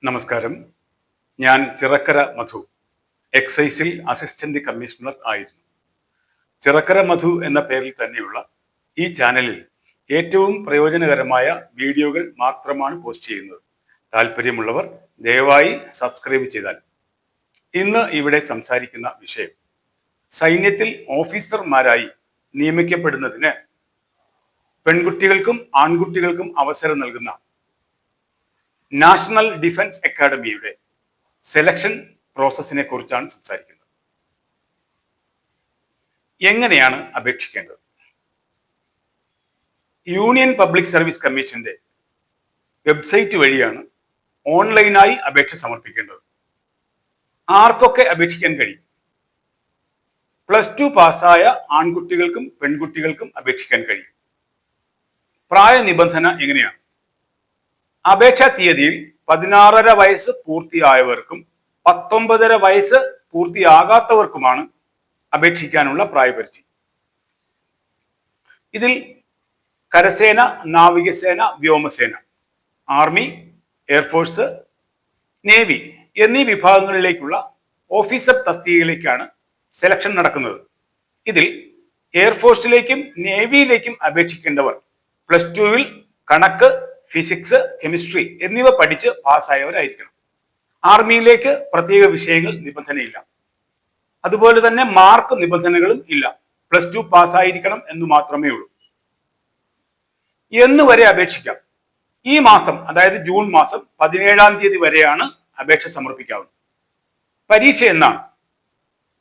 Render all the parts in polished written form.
നമസ്കാരം. ഞാൻ ചിറക്കര മധു, എക്സൈസിൽ assistant commissioner ആയിരുന്നു. ചിറക്കര മധു എന്ന പേരിൽ തന്നെയുള്ള ഈ ചാനലിൽ ഏറ്റവും പ്രയോജനകരമായ വീഡിയോകൾ മാത്രമാണ് പോസ്റ്റ് ചെയ്യുന്നത്. താല്പര്യമുള്ളവർ ദയവായി സബ്സ്ക്രൈബ് ചെയ്താൽ. ഇന്ന് ഇവിടെ സംസാരിക്കുന്ന വിഷയം സൈന്യത്തിൽ ഓഫീസർമാരായി നിയമിക്കപ്പെടുന്നതിന് പെൺകുട്ടികൾക്കും ആൺകുട്ടികൾക്കും അവസരം നൽകുന്ന നാഷണൽ ഡിഫൻസ് അക്കാഡമിയുടെ സെലക്ഷൻ പ്രോസസ്സിനെ കുറിച്ചാണ് സംസാരിക്കുന്നത്. എങ്ങനെയാണ് അപേക്ഷിക്കേണ്ടത്? യൂണിയൻ പബ്ലിക് സർവീസ് കമ്മീഷന്റെ വെബ്സൈറ്റ് വഴിയാണ് ഓൺലൈനായി അപേക്ഷ സമർപ്പിക്കേണ്ടത്. ആർക്കൊക്കെ അപേക്ഷിക്കാൻ കഴിയും? +2 പാസ്സായ ആൺകുട്ടികൾക്കും പെൺകുട്ടികൾക്കും അപേക്ഷിക്കാൻ കഴിയും. പ്രായ നിബന്ധന എങ്ങനെയാണ്? അപേക്ഷാ തീയതിയിൽ 16.5 വയസ്സ് പൂർത്തിയായവർക്കും 19.5 വയസ്സ് പൂർത്തിയാകാത്തവർക്കുമാണ് അപേക്ഷിക്കാനുള്ള പ്രായപരിധി. ഇതിൽ കരസേന, നാവികസേന, വ്യോമസേന, ആർമി, എയർഫോഴ്സ്, നേവി എന്നീ വിഭാഗങ്ങളിലേക്കുള്ള ഓഫീസർ തസ്തികയിലേക്കാണ് സെലക്ഷൻ നടക്കുന്നത്. ഇതിൽ എയർഫോഴ്സിലേക്കും നേവിയിലേക്കും അപേക്ഷിക്കേണ്ടവർ +2-വിൽ കണക്ക്, ഫിസിക്സ്, കെമിസ്ട്രി എന്നിവ പഠിച്ച് പാസ്സായവരായിരിക്കണം. ആർമിയിലേക്ക് പ്രത്യേക വിഷയങ്ങൾ നിബന്ധനയില്ല. അതുപോലെ തന്നെ മാർക്ക് നിബന്ധനകളും ഇല്ല. +2 പാസ്സായിരിക്കണം എന്ന് മാത്രമേ ഉള്ളൂ. എന്ന് വരെ അപേക്ഷിക്കാം. ഈ മാസം, അതായത് ജൂൺ മാസം 17-ാം തീയതി വരെയാണ് അപേക്ഷ സമർപ്പിക്കാവുന്നത്. പരീക്ഷ എന്നാണ്?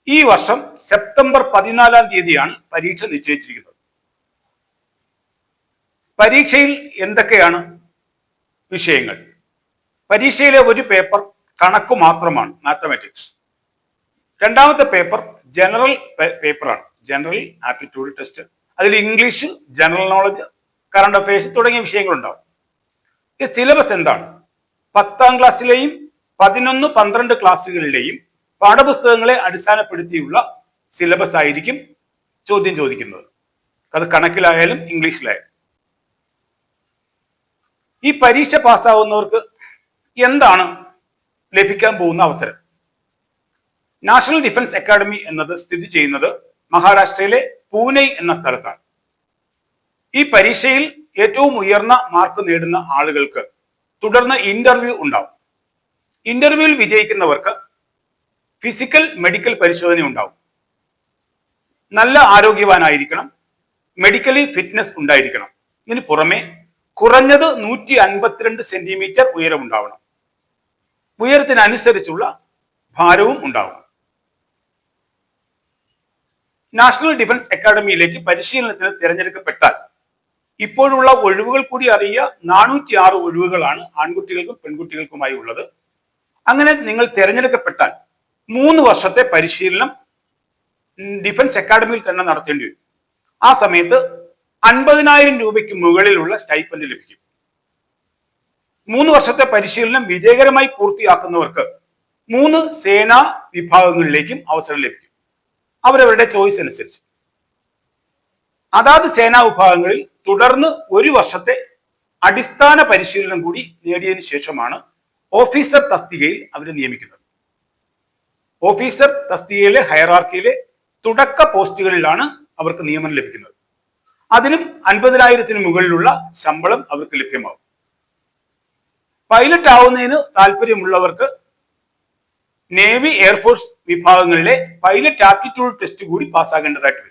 ഈ വർഷം സെപ്റ്റംബർ 14-ാം തീയതിയാണ് പരീക്ഷ നിശ്ചയിച്ചിരിക്കുന്നത്. പരീക്ഷയിൽ എന്തൊക്കെയാണ് വിഷയങ്ങൾ? പരീക്ഷയിലെ ഒരു പേപ്പർ കണക്ക് മാത്രമാണ്, മാത്തമാറ്റിക്സ്. രണ്ടാമത്തെ പേപ്പർ ജനറൽ പേപ്പറാണ്, ജനറൽ ആപ്റ്റിറ്റ്യൂഡ് ടെസ്റ്റ്. അതിൽ English, general knowledge, current affairs തുടങ്ങിയ വിഷയങ്ങളുണ്ടാവും. ഈ സിലബസ് എന്താണ്? 10-ാം ക്ലാസ്സിലെയും 11, 12 ക്ലാസ്സുകളിലെയും പാഠപുസ്തകങ്ങളെ അടിസ്ഥാനപ്പെടുത്തിയുള്ള സിലബസ് ആയിരിക്കും ചോദ്യം ചോദിക്കുന്നത്. അത് കണക്കിലായാലും ഇംഗ്ലീഷിലായാലും. ഈ പരീക്ഷ പാസ്സാവുന്നവർക്ക് എന്താണ് ലഭിക്കാൻ പോകുന്ന അവസരം? നാഷണൽ ഡിഫൻസ് അക്കാഡമി എന്നത് സ്ഥിതി ചെയ്യുന്നത് മഹാരാഷ്ട്രയിലെ പൂനെ എന്ന സ്ഥലത്താണ്. ഈ പരീക്ഷയിൽ ഏറ്റവും ഉയർന്ന മാർക്ക് നേടുന്ന ആളുകൾക്ക് തുടർന്ന് ഇന്റർവ്യൂ ഉണ്ടാവും. ഇന്റർവ്യൂവിൽ വിജയിക്കുന്നവർക്ക് ഫിസിക്കൽ, മെഡിക്കൽ പരിശോധന ഉണ്ടാവും. നല്ല ആരോഗ്യവാനായിരിക്കണം, മെഡിക്കലി ഫിറ്റ്നസ് ഉണ്ടായിരിക്കണം. ഇതിന് പുറമെ കുറഞ്ഞത് 152 സെന്റിമീറ്റർ ഉയരമുണ്ടാവണം. ഉയരത്തിനനുസരിച്ചുള്ള ഭാരവും ഉണ്ടാവും. നാഷണൽ ഡിഫൻസ് അക്കാഡമിയിലേക്ക് പരിശീലനത്തിന് തിരഞ്ഞെടുക്കപ്പെട്ടാൽ ഇപ്പോഴുള്ള ഒഴിവുകൾ കൂടി അറിയുക, 406 ഒഴിവുകളാണ് ആൺകുട്ടികൾക്കും പെൺകുട്ടികൾക്കുമായി ഉള്ളത്. അങ്ങനെ നിങ്ങൾ തിരഞ്ഞെടുക്കപ്പെട്ടാൽ 3 വർഷത്തെ പരിശീലനം ഡിഫൻസ് അക്കാഡമിയിൽ തന്നെ നടത്തേണ്ടി വരും. ആ സമയത്ത് 50,000 രൂപയ്ക്ക് മുകളിലുള്ള സ്റ്റൈപ്പൻഡ് ലഭിക്കും. 3 വർഷത്തെ പരിശീലനം വിജയകരമായി പൂർത്തിയാക്കുന്നവർക്ക് 3 സേനാ വിഭാഗങ്ങളിലേക്കും അവസരം ലഭിക്കും, അവരവരുടെ ചോയ്സ് അനുസരിച്ച്. അതാത് സേനാ വിഭാഗങ്ങളിൽ തുടർന്ന് 1 വർഷത്തെ അടിസ്ഥാന പരിശീലനം കൂടി നേടിയതിനു ശേഷമാണ് ഓഫീസർ തസ്തികയിൽ അവരെ നിയമിക്കുന്നത്. ഓഫീസർ തസ്തികയിലെ ഹയറാർക്കിയിലെ തുടക്ക പോസ്റ്റുകളിലാണ് അവർക്ക് നിയമനം ലഭിക്കുന്നത്. അതിനും 50,000-ന് മുകളിലുള്ള ശമ്പളം അവർക്ക് ലഭ്യമാകും. പൈലറ്റ് ആവുന്നതിന് താല്പര്യമുള്ളവർക്ക് നേവി, എയർഫോഴ്സ് വിഭാഗങ്ങളിലെ പൈലറ്റ് ആപ്റ്റിറ്റ്യൂഡ് ടെസ്റ്റ് കൂടി പാസ്സാകേണ്ടതായിട്ട് വരും.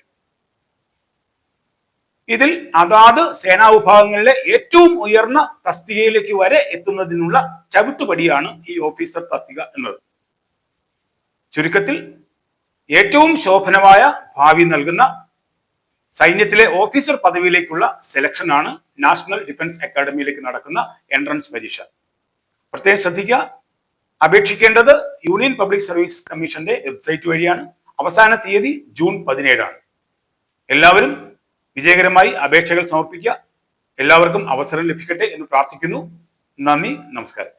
ഇതിൽ അതാത് സേനാ വിഭാഗങ്ങളിലെ ഏറ്റവും ഉയർന്ന തസ്തികയിലേക്ക് വരെ എത്തുന്നതിനുള്ള ചവിട്ടുപടിയാണ് ഈ ഓഫീസർ തസ്തിക എന്നത്. ചുരുക്കത്തിൽ ഏറ്റവും ശോഭനമായ ഭാവി നൽകുന്ന സൈന്യത്തിലെ ഓഫീസർ പദവിയിലേക്കുള്ള സെലക്ഷനാണ് നാഷണൽ ഡിഫൻസ് അക്കാഡമിയിലേക്ക് നടക്കുന്ന എൻട്രൻസ് പരീക്ഷ. പ്രത്യേകം ശ്രദ്ധിക്കുക, അപേക്ഷിക്കേണ്ടത് യൂണിയൻ പബ്ലിക് സർവീസ് കമ്മീഷന്റെ വെബ്സൈറ്റ് വഴിയാണ്. അവസാന തീയതി ജൂൺ 17 എല്ലാവരും വിജയകരമായി അപേക്ഷകൾ സമർപ്പിക്കുക. എല്ലാവർക്കും അവസരം ലഭിക്കട്ടെ എന്ന് പ്രാർത്ഥിക്കുന്നു. നന്ദി, നമസ്കാരം.